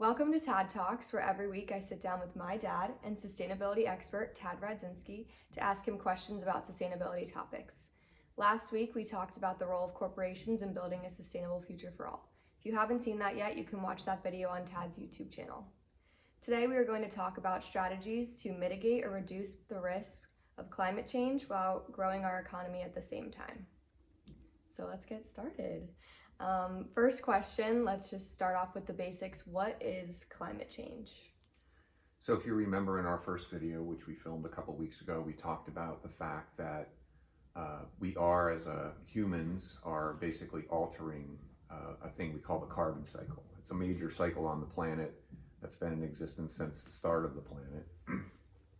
Welcome to TAD Talks, where every week I sit down with my dad and sustainability expert Tad Radzinski to ask him questions about sustainability topics. Last week we talked about the role of corporations in building a sustainable future for all. If you haven't seen that yet, you can watch that video on Tad's YouTube channel. Today we are going to talk about strategies to mitigate or reduce the risks of climate change while growing our economy at the same time. So let's get started. First question, let's just start off with the basics. What is climate change? So if you remember in our first video, which we filmed a couple weeks ago, we talked about the fact that we are, as humans, are basically altering a thing we call the carbon cycle. It's a major cycle on the planet that's been in existence since the start of the planet.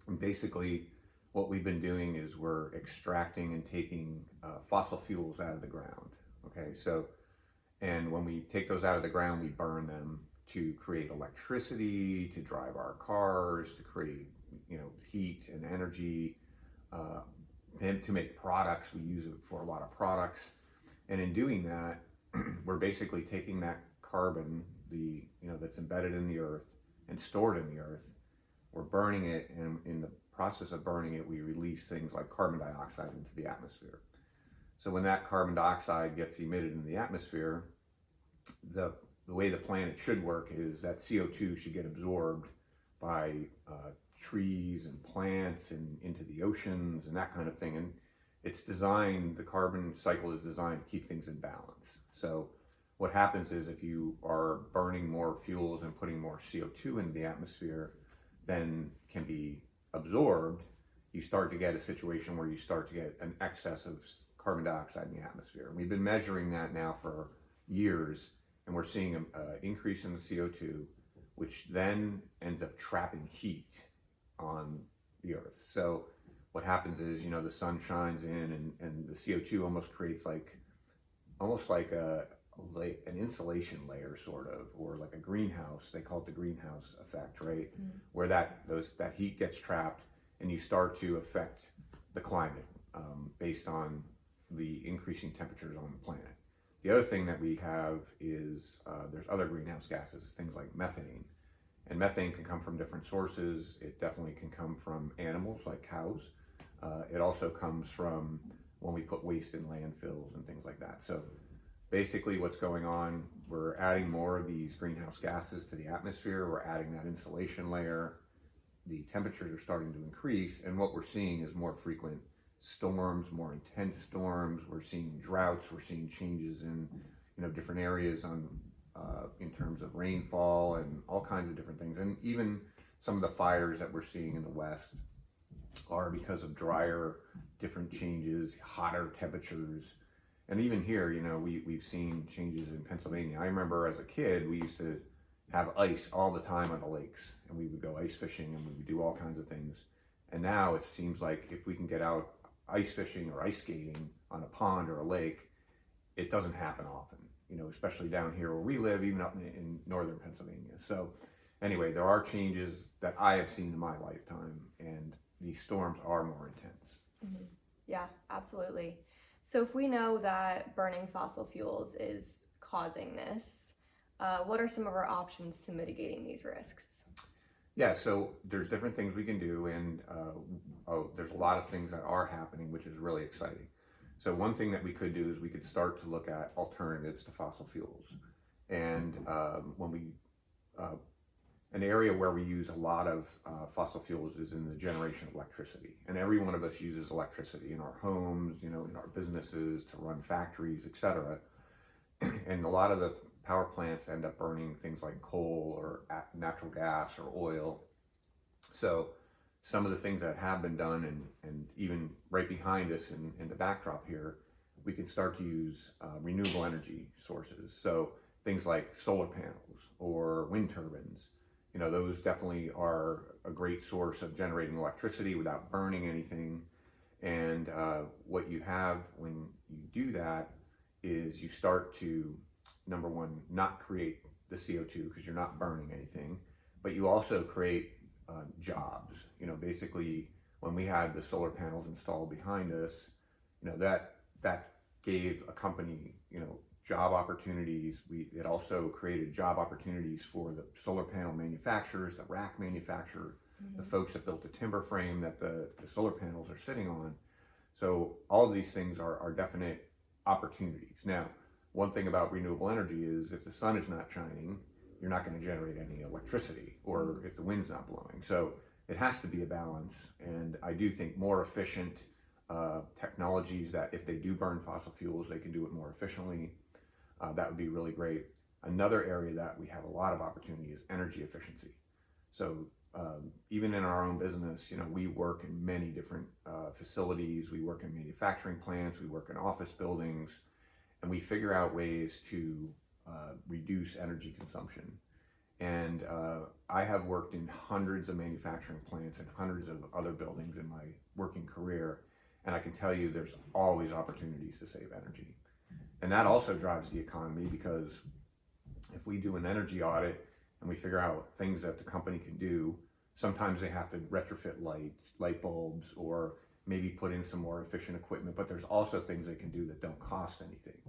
And basically, what we've been doing is we're extracting and taking fossil fuels out of the ground. Okay, and when we take those out of the ground, we burn them to create electricity, to drive our cars, to create, heat and energy, and to make products. We use it for a lot of products. And in doing that, we're basically taking that carbon, that's embedded in the earth and stored in the earth. We're burning it, and in the process of burning it, we release things like carbon dioxide into the atmosphere. So when that carbon dioxide gets emitted in the atmosphere, the way the planet should work is that CO2 should get absorbed by trees and plants and into the oceans and that kind of thing. And the carbon cycle is designed to keep things in balance. So what happens is if you are burning more fuels and putting more CO2 into the atmosphere than can be absorbed, you start to get a situation where you start to get an excess of carbon dioxide in the atmosphere. And we've been measuring that now for years, and we're seeing an increase in the CO2, which then ends up trapping heat on the earth. So what happens is, the sun shines in, and the CO2 almost creates almost like an insulation layer, sort of, or like a greenhouse. They call it the greenhouse effect, right? Mm-hmm. Where that heat gets trapped, and you start to affect the climate based on the increasing temperatures on the planet. The other thing that we have is there's other greenhouse gases, things like methane. And methane can come from different sources. It definitely can come from animals like cows. It also comes from when we put waste in landfills and things like that. So basically what's going on, we're adding more of these greenhouse gases to the atmosphere. We're adding that insulation layer. The temperatures are starting to increase, and what we're seeing is more frequent storms, more intense storms. We're seeing droughts. We're seeing changes in different areas in terms of rainfall and all kinds of different things. And even some of the fires that we're seeing in the West are because of different changes, hotter temperatures. And even here, we've seen changes in Pennsylvania. I remember as a kid, we used to have ice all the time on the lakes, and we would go ice fishing, and we would do all kinds of things. And now it seems like if we can get out ice fishing or ice skating on a pond or a lake, it doesn't happen often, especially down here where we live, even up in northern Pennsylvania. So anyway, there are changes that I have seen in my lifetime, and these storms are more intense. Mm-hmm. Yeah, absolutely. So if we know that burning fossil fuels is causing this, what are some of our options to mitigating these risks? Yeah, so there's different things we can do, and there's a lot of things that are happening, which is really exciting. So one thing that we could do is we could start to look at alternatives to fossil fuels. And an area where we use a lot of fossil fuels is in the generation of electricity. And every one of us uses electricity in our homes, in our businesses, to run factories, etc. And a lot of the power plants end up burning things like coal or natural gas or oil. So some of the things that have been done, and even right behind us in the backdrop here, we can start to use renewable energy sources. So things like solar panels or wind turbines, those definitely are a great source of generating electricity without burning anything. And what you have when you do that is you start to, number one, not create the CO2 because you're not burning anything, but you also create jobs. Basically, when we had the solar panels installed behind us, that gave a company, job opportunities. It also created job opportunities for the solar panel manufacturers, the rack manufacturer, the folks that built the timber frame that the solar panels are sitting on. So all of these things are definite opportunities. Now, one thing about renewable energy is if the sun is not shining, you're not going to generate any electricity, or if the wind's not blowing. So it has to be a balance. And I do think more efficient technologies that if they do burn fossil fuels, they can do it more efficiently. That would be really great. Another area that we have a lot of opportunity is energy efficiency. So even in our own business, we work in many different facilities. We work in manufacturing plants, we work in office buildings, and we figure out ways to reduce energy consumption. And I have worked in hundreds of manufacturing plants and hundreds of other buildings in my working career, and I can tell you there's always opportunities to save energy. And that also drives the economy, because if we do an energy audit and we figure out things that the company can do, sometimes they have to retrofit light bulbs, or maybe put in some more efficient equipment, but there's also things they can do that don't cost anything.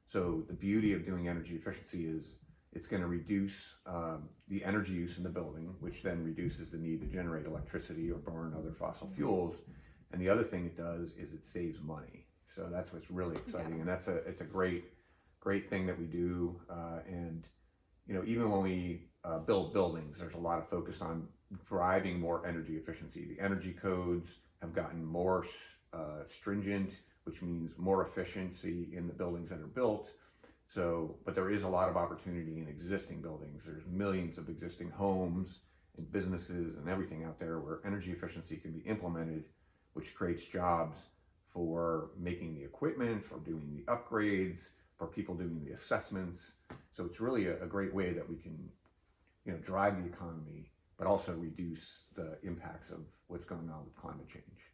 So the beauty of doing energy efficiency is it's going to reduce the energy use in the building, which then reduces the need to generate electricity or burn other fossil fuels. And the other thing it does is it saves money. So that's what's really exciting, and it's a great thing that we do. And even when we build buildings, there's a lot of focus on driving more energy efficiency. The energy codes have gotten more stringent, which means more efficiency in the buildings that are built. So, but there is a lot of opportunity in existing buildings. There's millions of existing homes and businesses and everything out there where energy efficiency can be implemented, which creates jobs for making the equipment, for doing the upgrades, for people doing the assessments. So it's really a great way that we can, drive the economy, but also reduce the impacts of what's going on with climate change.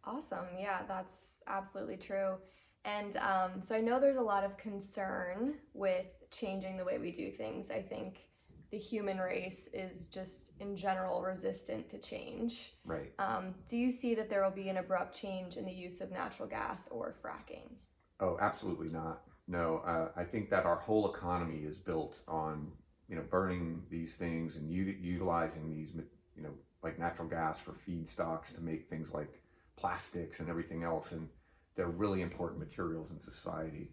Awesome. Yeah, that's absolutely true. And so I know there's a lot of concern with changing the way we do things. I think the human race is just in general resistant to change. Right. Do you see that there will be an abrupt change in the use of natural gas or fracking? Oh, absolutely not. No, I think that our whole economy is built on, burning these things and utilizing these, like natural gas for feedstocks to make things like plastics and everything else. And they're really important materials in society.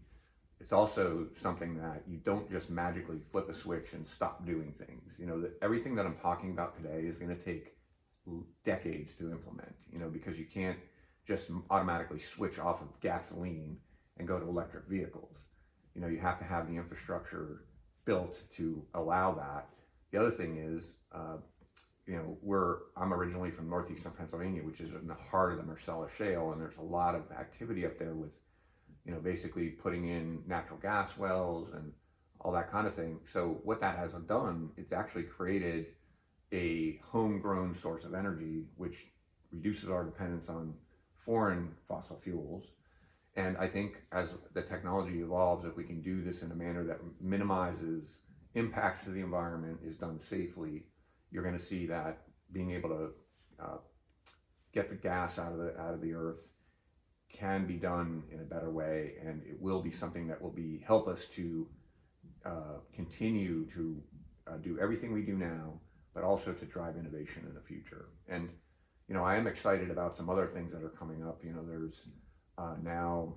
It's also something that you don't just magically flip a switch and stop doing things. Everything that I'm talking about today is going to take decades to implement, because you can't just automatically switch off of gasoline and go to electric vehicles. You have to have the infrastructure built to allow that. The other thing is, I'm originally from northeastern Pennsylvania, which is in the heart of the Marcellus Shale, and there's a lot of activity up there with, basically putting in natural gas wells and all that kind of thing. So what that has done, it's actually created a homegrown source of energy, which reduces our dependence on foreign fossil fuels. And I think as the technology evolves, if we can do this in a manner that minimizes impacts to the environment, is done safely, you're going to see that being able to get the gas out of the earth can be done in a better way, and it will be something that will help us to continue to do everything we do now, but also to drive innovation in the future. And I am excited about some other things that are coming up. There's now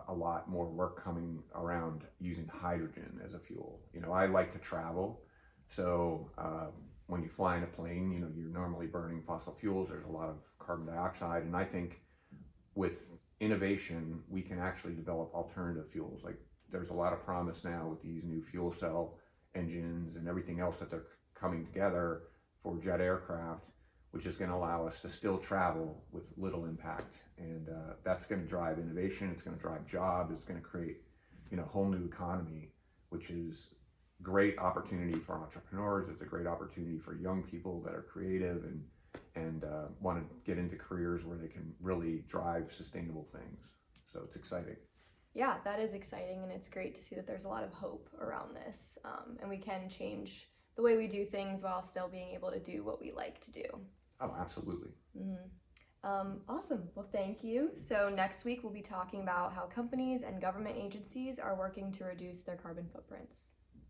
a lot more work coming around using hydrogen as a fuel. I like to travel, so when you fly in a plane, you're normally burning fossil fuels. There's a lot of carbon dioxide, and I think with innovation, we can actually develop alternative fuels. Like there's a lot of promise now with these new fuel cell engines and everything else that they're coming together for jet aircraft, which is going to allow us to still travel with little impact. And that's going to drive innovation. It's going to drive jobs. It's going to create, a whole new economy, which is great opportunity for entrepreneurs. It's a great opportunity for young people that are creative and want to get into careers where they can really drive sustainable things. So it's exciting. Yeah, that is exciting, and it's great to see that there's a lot of hope around this, and we can change the way we do things while still being able to do what we like to do. Oh, absolutely. Mm-hmm. Awesome. Well, thank you. So next week we'll be talking about how companies and government agencies are working to reduce their carbon footprints.